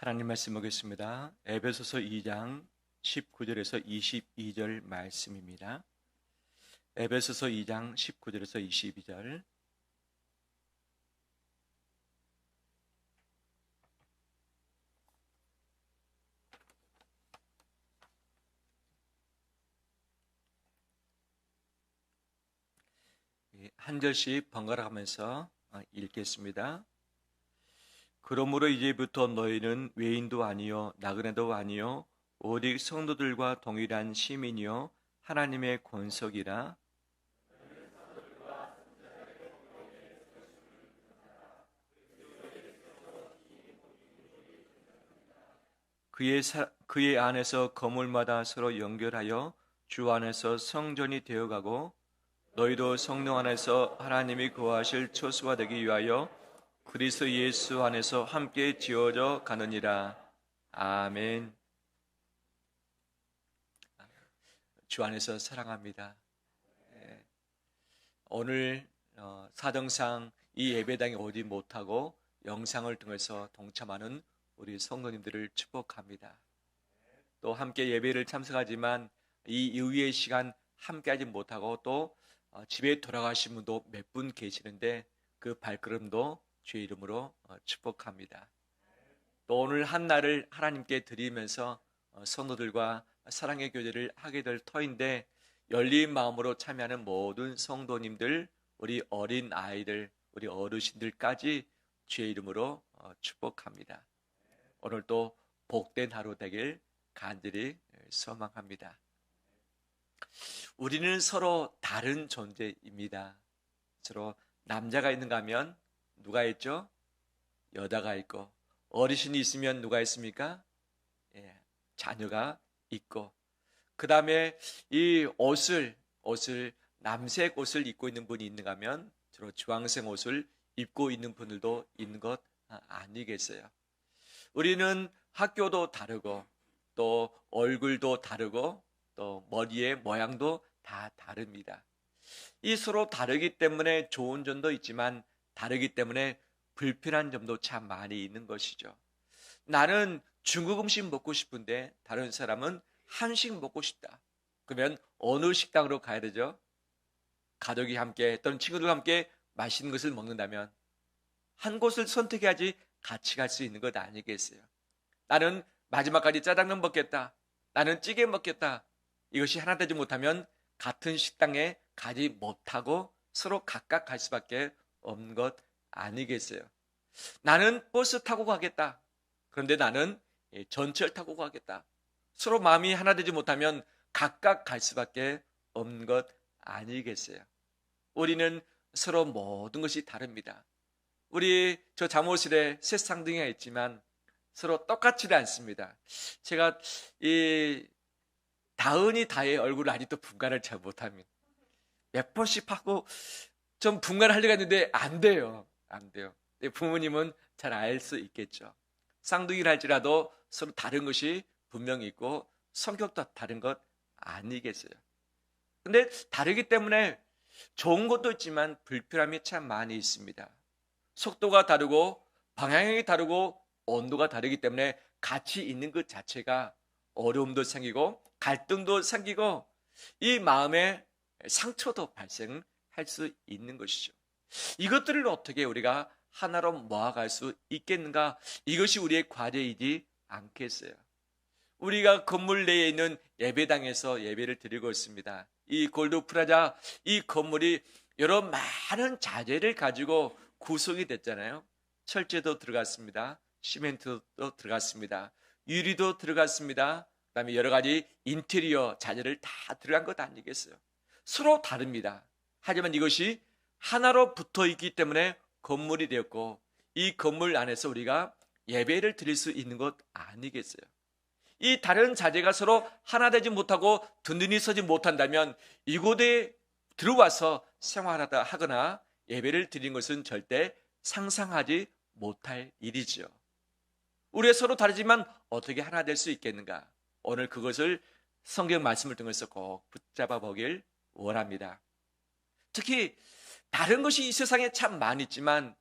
하나님 말씀 보겠습니다. 에베소서 2장 19절에서 22절 말씀입니다. 에베소서 2장 19절에서 22절. 한 절씩 번갈아 가면서 읽겠습니다. 그러므로 이제부터 너희는 외인도 아니요 나그네도 아니요 오직 성도들과 동일한 시민이요 하나님의 권속이라. 그의 안에서 건물마다 서로 연결하여 주 안에서 성전이 되어가고 너희도 성령 안에서 하나님이 거하실 처소가 되기 위하여 그리스도 예수 안에서 함께 지어져 가느니라. 아멘. 주 안에서 사랑합니다. 오늘 사정상 이 예배당에 오지 못하고 영상을 통해서 동참하는 우리 성도님들을 축복합니다. 또 함께 예배를 참석하지만 이 이후의 시간 함께하지 못하고 또 집에 돌아가신 분도 몇 분 계시는데 그 발걸음도 주의 이름으로 축복합니다. 또 오늘 한 날을 하나님께 드리면서 성도들과 사랑의 교제를 하게 될 터인데 열린 마음으로 참여하는 모든 성도님들, 우리 어린 아이들, 우리 어르신들까지 주의 이름으로 축복합니다. 오늘도 복된 하루 되길 간절히 소망합니다. 우리는 서로 다른 존재입니다. 서로 남자가 있는가 하면 누가 있죠? 여자가 있고, 어르신이 있으면 누가 있습니까? 자녀가 있고, 그 다음에 이 옷을 남색 옷을 입고 있는 분이 있는가 하면 주로 주황색 옷을 입고 있는 분들도 있는 것 아니겠어요? 우리는 학교도 다르고 또 얼굴도 다르고 또 머리의 모양도 다 다릅니다. 이 서로 다르기 때문에 좋은 점도 있지만 다르기 때문에 불편한 점도 참 많이 있는 것이죠. 나는 중국 음식 먹고 싶은데 다른 사람은 한식 먹고 싶다. 그러면 어느 식당으로 가야 되죠? 가족이 함께 또는 친구들과 함께 맛있는 것을 먹는다면 한 곳을 선택해야지 같이 갈 수 있는 것 아니겠어요? 나는 마지막까지 짜장면 먹겠다. 나는 찌개 먹겠다. 이것이 하나 되지 못하면 같은 식당에 가지 못하고 서로 각각 갈 수밖에 없는 것 아니겠어요? 나는 버스 타고 가겠다. 그런데 나는 전철 타고 가겠다. 서로 마음이 하나 되지 못하면 각각 갈 수밖에 없는 것 아니겠어요? 우리는 서로 모든 것이 다릅니다. 저 잠옷실에 새 쌍둥이가 있지만 서로 똑같지는 않습니다. 제가 이 다은이 다의 얼굴을 아직도 분간을 잘 못합니다. 몇 번씩 하고 좀 분간을 하려고 했는데 안 돼요. 부모님은 잘 알 수 있겠죠. 쌍둥이를 할지라도 서로 다른 것이 분명히 있고 성격도 다른 것 아니겠어요. 근데 다르기 때문에 좋은 것도 있지만 불편함이 참 많이 있습니다. 속도가 다르고 방향이 다르고 온도가 다르기 때문에 같이 있는 것 자체가 어려움도 생기고 갈등도 생기고 이 마음에 상처도 발생할 수 있는 것이죠. 이것들을 어떻게 우리가 하나로 모아갈 수 있겠는가? 이것이 우리의 과제이지 않겠어요? 우리가 건물 내에 있는 예배당에서 예배를 드리고 있습니다. 이 골드 프라자, 이 건물이 여러 많은 자재를 가지고 구성이 됐잖아요. 철제도 들어갔습니다. 시멘트도 들어갔습니다. 유리도 들어갔습니다. 그다음에 여러 가지 인테리어 자재를 다 들어간 것 아니겠어요? 서로 다릅니다. 하지만 이것이 하나로 붙어 있기 때문에 건물이 되었고 이 건물 안에서 우리가 예배를 드릴 수 있는 것 아니겠어요? 이 다른 자재가 서로 하나 되지 못하고 든든히 서지 못한다면 이곳에 들어와서 생활하다 하거나 예배를 드리는 것은 절대 상상하지 못할 일이죠. 우리가 서로 다르지만 어떻게 하나 될 수 있겠는가? 오늘 그것을 성경 말씀을 통해서 꼭 붙잡아 보길 원합니다. 특히 다른 것이 이 세상에 참 많이 있지만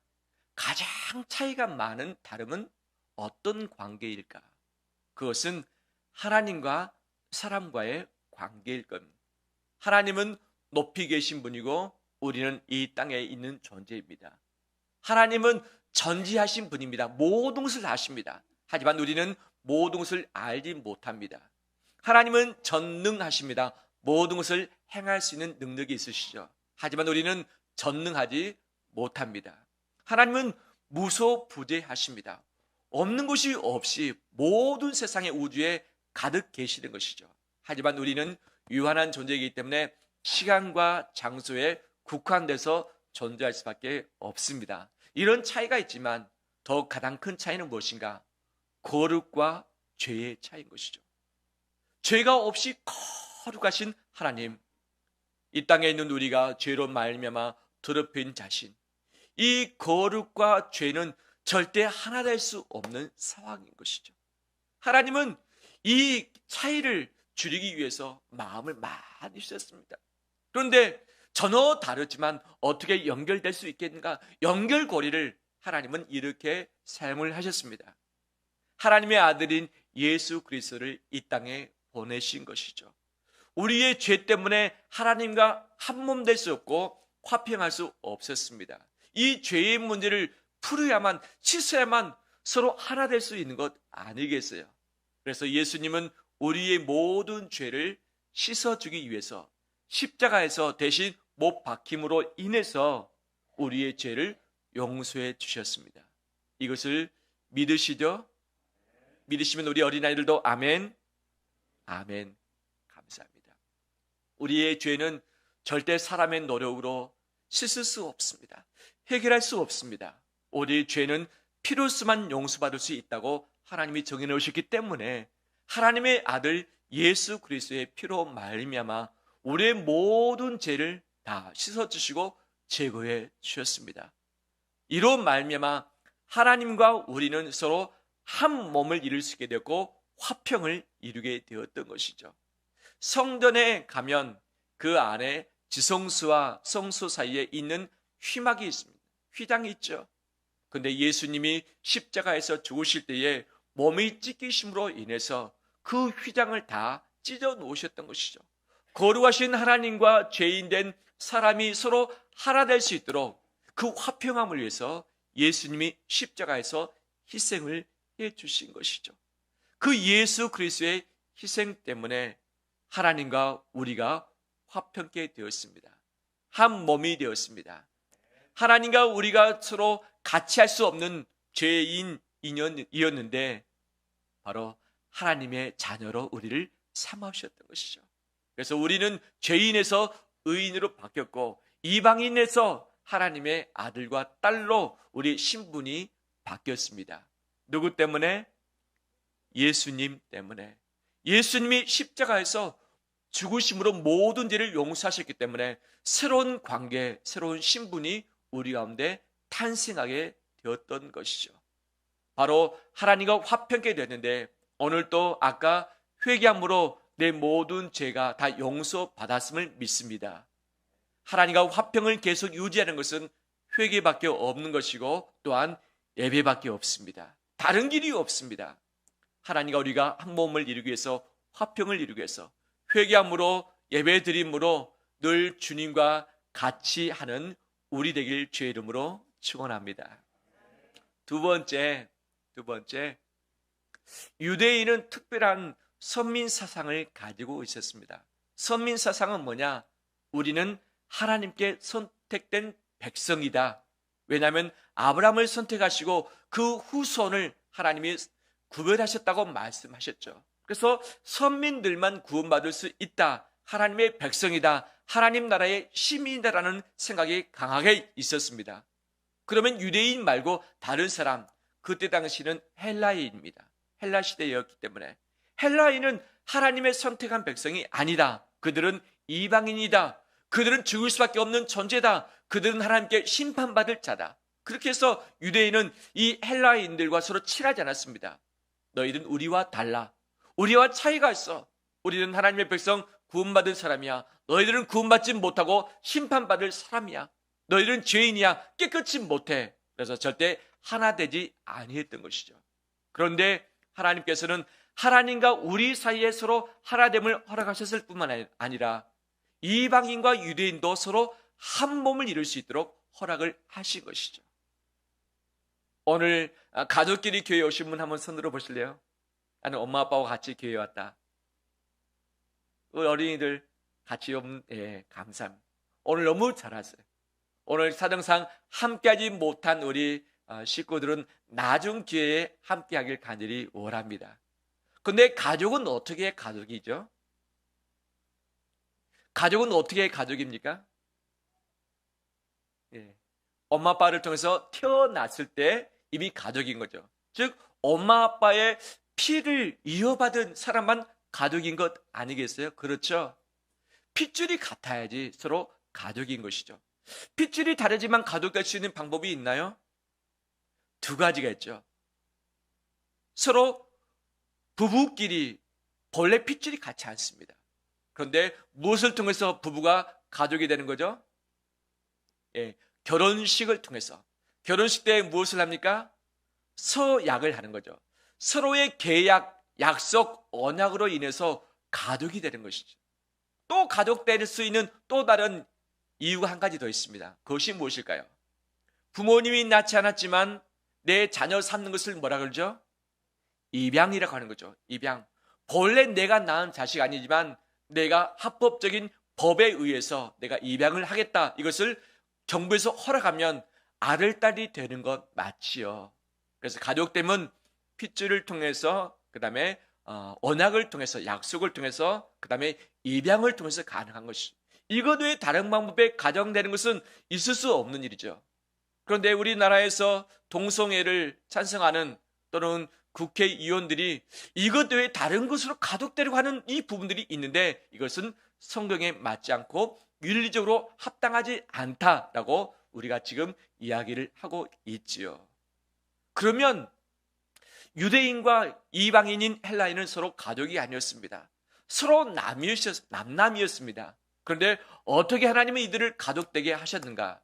가장 차이가 많은 다름은 어떤 관계일까? 그것은 하나님과 사람과의 관계일 겁니다. 하나님은 높이 계신 분이고 우리는 이 땅에 있는 존재입니다. 하나님은 전지하신 분입니다. 모든 것을 아십니다. 하지만 우리는 모든 것을 알지 못합니다. 하나님은 전능하십니다. 모든 것을 행할 수 있는 능력이 있으시죠. 하지만 우리는 전능하지 못합니다. 하나님은 무소부재하십니다. 없는 것이 없이 모든 세상의 우주에 가득 계시는 것이죠. 하지만 우리는 유한한 존재이기 때문에 시간과 장소에 국한돼서 존재할 수밖에 없습니다. 이런 차이가 있지만 더 가장 큰 차이는 무엇인가? 거룩과 죄의 차이인 것이죠. 죄가 없이 거룩하신 하나님, 이 땅에 있는 우리가 죄로 말미암아 더럽힌 자신, 이 거룩과 죄는 절대 하나 될 수 없는 상황인 것이죠. 하나님은 이 차이를 줄이기 위해서 마음을 많이 쓰셨습니다. 그런데 전혀 다르지만 어떻게 연결될 수 있겠는가? 연결고리를 하나님은 이렇게 사용을 하셨습니다. 하나님의 아들인 예수 그리스도를 이 땅에 보내신 것이죠. 우리의 죄 때문에 하나님과 한 몸 될 수 없고 화평할 수 없었습니다. 이 죄의 문제를 풀어야만, 씻어야만 서로 하나 될 수 있는 것 아니겠어요? 그래서 예수님은 우리의 모든 죄를 씻어주기 위해서 십자가에서 대신 못 박힘으로 인해서 우리의 죄를 용서해 주셨습니다. 이것을 믿으시죠? 믿으시면 우리 어린아이들도 아멘, 아멘. 감사합니다. 우리의 죄는 절대 사람의 노력으로 씻을 수 없습니다. 해결할 수 없습니다. 우리의 죄는 피로서만 용서받을 수 있다고 하나님이 정해놓으셨기 때문에 하나님의 아들 예수 그리스도의 피로 말미암아 우리의 모든 죄를 다 씻어주시고 제거해 주셨습니다. 이로 말미암아 하나님과 우리는 서로 한 몸을 이룰 수 있게 되었고 화평을 이루게 되었던 것이죠. 성전에 가면 그 안에 지성소와 성소 사이에 있는 휘막이 있습니다. 휘장이 있죠. 그런데 예수님이 십자가에서 죽으실 때에 몸이 찢기심으로 인해서 그 휘장을 다 찢어 놓으셨던 것이죠. 거룩하신 하나님과 죄인된 사람이 서로 하나 될 수 있도록 그 화평함을 위해서 예수님이 십자가에서 희생을 해 주신 것이죠. 그 예수 그리스도의 희생 때문에 하나님과 우리가 화평케 되었습니다. 한 몸이 되었습니다. 하나님과 우리가 서로 같이 할 수 없는 죄인 인연이었는데 바로 하나님의 자녀로 우리를 삼으셨던 것이죠. 그래서 우리는 죄인에서 의인으로 바뀌었고 이방인에서 하나님의 아들과 딸로 우리 신분이 바뀌었습니다. 누구 때문에? 예수님 때문에. 예수님이 십자가에서 죽으심으로 모든 죄를 용서하셨기 때문에 새로운 관계, 새로운 신분이 우리 가운데 탄생하게 되었던 것이죠. 바로 하나님과 화평케 되었는데 오늘 또 아까 회개함으로 내 모든 죄가 다 용서받았음을 믿습니다. 하나님과 화평을 계속 유지하는 것은 회개밖에 없는 것이고 또한 예배밖에 없습니다. 다른 길이 없습니다. 하나님과 우리가 한 몸을 이루기 위해서 화평을 이루기 위해서 회개함으로 예배드림으로 늘 주님과 같이 하는 우리 되길 주의 이름으로 축원합니다. 두 번째, 유대인은 특별한 선민 사상을 가지고 있었습니다. 선민 사상은 뭐냐? 우리는 하나님께 선택된 백성이다. 왜냐하면 아브라함을 선택하시고 그 후손을 하나님이 구별하셨다고 말씀하셨죠. 그래서 선민들만 구원받을 수 있다. 하나님의 백성이다. 하나님 나라의 시민이다라는 생각이 강하게 있었습니다. 그러면 유대인 말고 다른 사람, 그때 당시는 헬라인입니다. 헬라 시대였기 때문에 헬라인은 하나님의 선택한 백성이 아니다. 그들은 이방인이다. 그들은 죽을 수밖에 없는 존재다. 그들은 하나님께 심판받을 자다. 그렇게 해서 유대인은 이 헬라인들과 서로 친하지 않았습니다. 너희는 우리와 달라. 우리와 차이가 있어. 우리는 하나님의 백성 구원받을 사람이야. 너희들은 구원받지 못하고 심판받을 사람이야. 너희들은 죄인이야. 깨끗이 못해. 그래서 절대 하나 되지 아니했던 것이죠. 그런데 하나님께서는 하나님과 우리 사이에 서로 하나됨을 허락하셨을 뿐만 아니라 이방인과 유대인도 서로 한 몸을 이룰 수 있도록 허락을 하신 것이죠. 오늘 가족끼리 교회에 오신 분 한번 손 들어 보실래요? 나는 엄마 아빠와 같이 교회에 왔다. 우리 어린이들 같이 온, 감사합니다. 오늘 너무 잘하세요. 오늘 사정상 함께하지 못한 우리 식구들은 나중 기회에 함께하길 간절히 원합니다. 근데 가족은 어떻게 가족이죠? 가족은 어떻게 가족입니까? 엄마 아빠를 통해서 태어났을 때 이미 가족인 거죠. 즉 엄마 아빠의 피를 이어받은 사람만 가족인 것 아니겠어요? 그렇죠? 핏줄이 같아야지 서로 가족인 것이죠. 핏줄이 다르지만 가족 될 수 있는 방법이 있나요? 두 가지가 있죠. 서로 부부끼리 본래 핏줄이 같지 않습니다. 그런데 무엇을 통해서 부부가 가족이 되는 거죠? 결혼식을 통해서. 결혼식 때 무엇을 합니까? 서약을 하는 거죠. 서로의 계약, 약속, 언약으로 인해서 가족이 되는 것이죠. 또 가족 될 수 있는 또 다른 이유가 한 가지 더 있습니다. 그것이 무엇일까요? 부모님이 낳지 않았지만 내 자녀 삼는 것을 뭐라 그러죠? 입양이라고 하는 거죠. 입양. 본래 내가 낳은 자식 아니지만 내가 합법적인 법에 의해서 내가 입양을 하겠다. 이것을 정부에서 허락하면 아들, 딸이 되는 것 맞지요. 그래서 가족됨은 핏줄을 통해서, 그 다음에 언약을 통해서, 약속을 통해서, 그 다음에 입양을 통해서 가능한 것이죠. 이것 외에 다른 방법에 가정되는 것은 있을 수 없는 일이죠. 그런데 우리나라에서 동성애를 찬성하는 또는 국회의원들이 이것 외에 다른 것으로 가독되려고 하는 이 부분들이 있는데 이것은 성경에 맞지 않고 윤리적으로 합당하지 않다라고 우리가 지금 이야기를 하고 있지요. 그러면 유대인과 이방인인 헬라인은 서로 가족이 아니었습니다. 서로 남남이었습니다. 그런데 어떻게 하나님은 이들을 가족되게 하셨는가?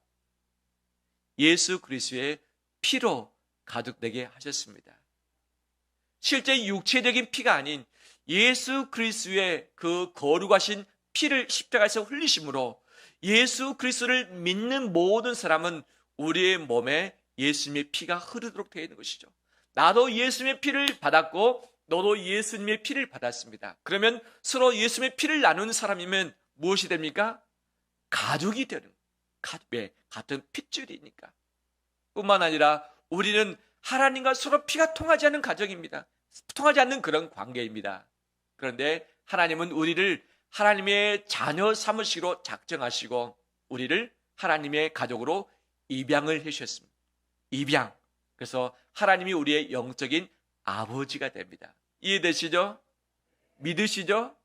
예수 그리스도의 피로 가족되게 하셨습니다. 실제 육체적인 피가 아닌 예수 그리스도의 그 거룩하신 피를 십자가에서 흘리심으로 예수 그리스도를 믿는 모든 사람은 우리의 몸에 예수님의 피가 흐르도록 되어 있는 것이죠. 나도 예수님의 피를 받았고 너도 예수님의 피를 받았습니다. 그러면 서로 예수님의 피를 나누는 사람이면 무엇이 됩니까? 가족이 되는, 같은 핏줄이니까. 뿐만 아니라 우리는 하나님과 서로 피가 통하지 않는 가족입니다. 통하지 않는 그런 관계입니다. 그런데 하나님은 우리를 하나님의 자녀 삼으시기로 작정하시고 우리를 하나님의 가족으로 입양을 해주셨습니다. 입양. 그래서 하나님이 우리의 영적인 아버지가 됩니다. 이해되시죠? 믿으시죠?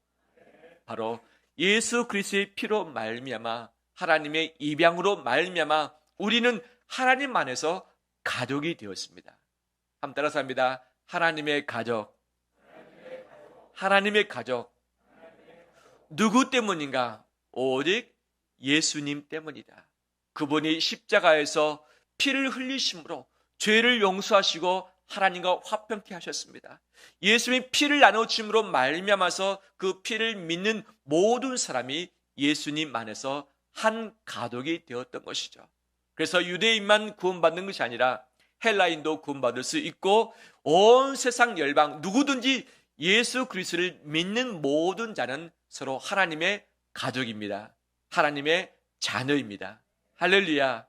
바로 예수 그리스도의 피로 말미암아 하나님의 입양으로 말미암아 우리는 하나님 안에서 가족이 되었습니다. 한번 따라서 합니다. 하나님의 가족. 하나님의 가족. 누구 때문인가? 오직 예수님 때문이다. 그분이 십자가에서 피를 흘리심으로 죄를 용서하시고 하나님과 화평케 하셨습니다. 예수님이 피를 나누심으로 말미암아서 그 피를 믿는 모든 사람이 예수님 안에서 한 가족이 되었던 것이죠. 그래서 유대인만 구원받는 것이 아니라 헬라인도 구원받을 수 있고 온 세상 열방 누구든지 예수 그리스도를 믿는 모든 자는 서로 하나님의 가족입니다. 하나님의 자녀입니다. 할렐루야.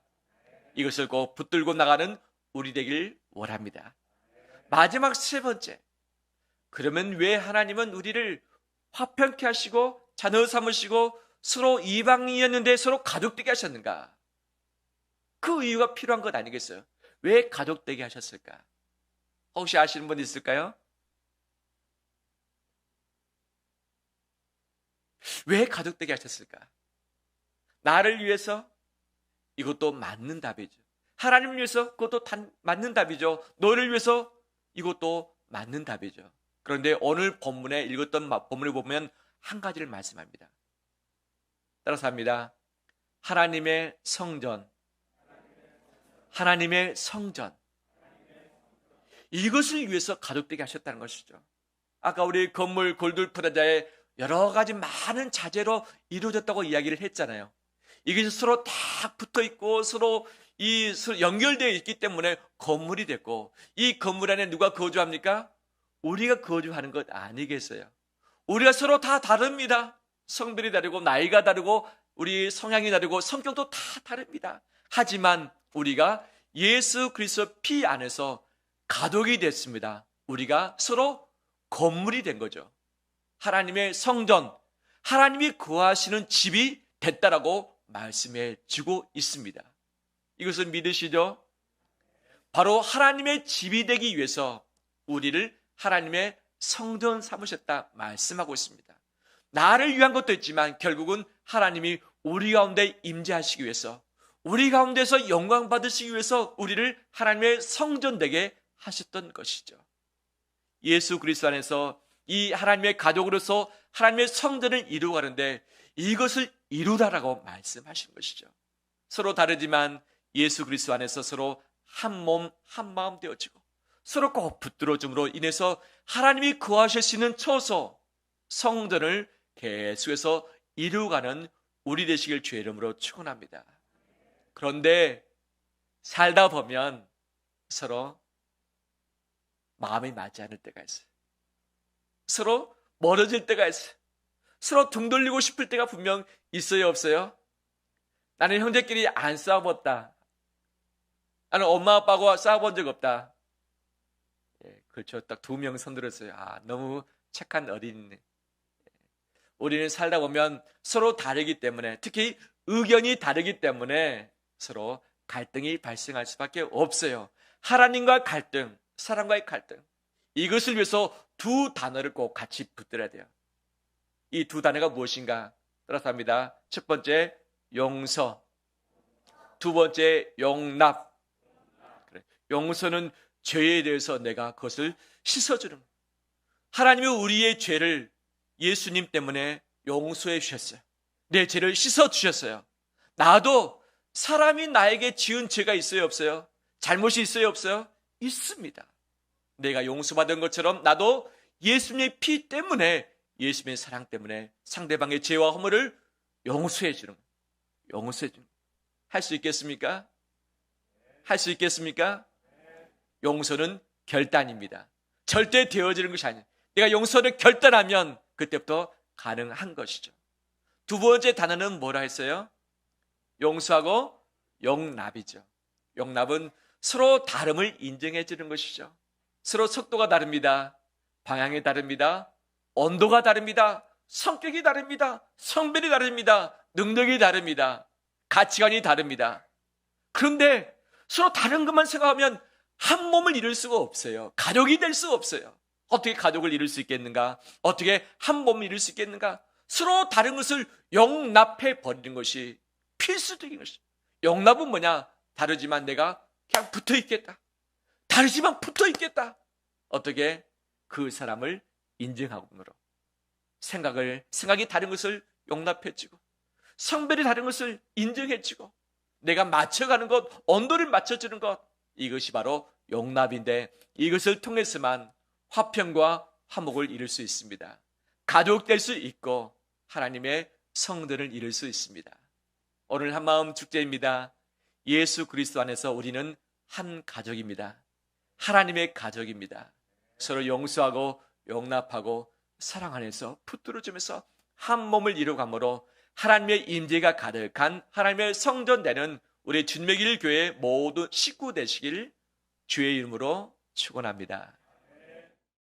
이것을 꼭 붙들고 나가는 우리 되길 원합니다. 마지막 세 번째. 그러면 왜 하나님은 우리를 화평케 하시고 자녀 삼으시고 서로 이방인이었는데 서로 가족되게 하셨는가? 그 이유가 필요한 것 아니겠어요? 왜 가족되게 하셨을까? 혹시 아시는 분 있을까요? 왜 가족되게 하셨을까? 나를 위해서? 이것도 맞는 답이죠. 하나님을 위해서? 그것도 맞는 답이죠. 너를 위해서? 이것도 맞는 답이죠. 그런데 오늘 본문에 읽었던 본문을 보면 한 가지를 말씀합니다. 따라서 합니다. 하나님의 성전. 하나님의 성전. 이것을 위해서 가족되게 하셨다는 것이죠. 아까 우리 건물 골드 프라자의 여러 가지 많은 자재로 이루어졌다고 이야기를 했잖아요. 이게 서로 딱 붙어 있고 서로 연결되어 있기 때문에 건물이 됐고, 이 건물 안에 누가 거주합니까? 우리가 거주하는 것 아니겠어요? 우리가 서로 다 다릅니다. 성별이 다르고 나이가 다르고 우리 성향이 다르고 성격도 다 다릅니다. 하지만 우리가 예수 그리스도 피 안에서 가족이 됐습니다. 우리가 서로 건물이 된 거죠. 하나님의 성전, 하나님이 거하시는 집이 됐다라고 말씀해 주고 있습니다. 이것을 믿으시죠? 바로 하나님의 집이 되기 위해서 우리를 하나님의 성전 삼으셨다 말씀하고 있습니다. 나를 위한 것도 있지만 결국은 하나님이 우리 가운데 임재하시기 위해서, 우리 가운데서 영광 받으시기 위해서 우리를 하나님의 성전 되게 하셨던 것이죠. 예수 그리스도 안에서 이 하나님의 가족으로서 하나님의 성전을 이루어가는데 이것을 이루라라고 말씀하신 것이죠. 서로 다르지만 예수 그리스도 안에서 서로 한 몸 한 마음 되어지고 서로 꼭 붙들어줌으로 인해서 하나님이 거하실 수 있는 처소 성전을 계속해서 이루어가는 우리 되시길 주의 이름으로 축원합니다. 그런데 살다 보면 서로 마음이 맞지 않을 때가 있어요. 서로 멀어질 때가 있어요. 서로 등 돌리고 싶을 때가 분명 있어요, 없어요? 나는 형제끼리 안 싸워봤다. 나는 엄마 아빠하고 싸워본 적 없다. 예, 그렇죠. 딱 2명 손들었어요. 너무 착한 어린이네. 우리는 살다 보면 서로 다르기 때문에, 특히 의견이 다르기 때문에 서로 갈등이 발생할 수밖에 없어요. 하나님과 갈등, 사람과의 갈등, 이것을 위해서 두 단어를 꼭 같이 붙들어야 돼요. 이 두 단어가 무엇인가? 따라서 합니다. 첫 번째, 용서. 두 번째, 용납. 그래. 용서는 죄에 대해서 내가 그것을 씻어주는 거예요. 하나님이 우리의 죄를 예수님 때문에 용서해 주셨어요. 내 죄를 씻어주셨어요. 나도 사람이 나에게 지은 죄가 있어요, 없어요? 잘못이 있어요, 없어요? 있습니다. 내가 용서받은 것처럼 나도 예수님의 피 때문에, 예수님의 사랑 때문에 상대방의 죄와 허물을 용서해 주는 거예요. 용서해 주는 거예요. 할 수 있겠습니까? 할 수 있겠습니까? 용서는 결단입니다. 절대 되어지는 것이 아니에요. 내가 용서를 결단하면 그때부터 가능한 것이죠. 두 번째 단어는 뭐라 했어요? 용서하고 용납이죠. 용납은 서로 다름을 인정해 주는 것이죠. 서로 속도가 다릅니다. 방향이 다릅니다. 온도가 다릅니다. 성격이 다릅니다. 성별이 다릅니다. 능력이 다릅니다. 가치관이 다릅니다. 그런데 서로 다른 것만 생각하면 한 몸을 이룰 수가 없어요. 가족이 될 수가 없어요. 어떻게 가족을 이룰 수 있겠는가? 어떻게 한 몸을 이룰 수 있겠는가? 서로 다른 것을 용납해 버리는 것이 필수적인 것이죠. 용납은 뭐냐? 다르지만 내가 그냥 붙어 있겠다. 다르지만 붙어 있겠다. 어떻게? 그 사람을 인정함으로. 생각이 다른 것을 용납해주고, 성별이 다른 것을 인정해주고, 내가 맞춰가는 것, 온도를 맞춰주는 것, 이것이 바로 용납인데, 이것을 통해서만 화평과 화목을 이룰 수 있습니다. 가족 될 수 있고 하나님의 성전을 이룰 수 있습니다. 오늘 한마음 축제입니다. 예수 그리스도 안에서 우리는 한 가족입니다. 하나님의 가족입니다. 서로 용서하고 용납하고 사랑 안에서 붙들어주면서 한 몸을 이루감으로 하나님의 임재가 가득한 하나님의 성전 되는 우리 준매길 교회 모든 식구 되시길 주의 이름으로 축원합니다.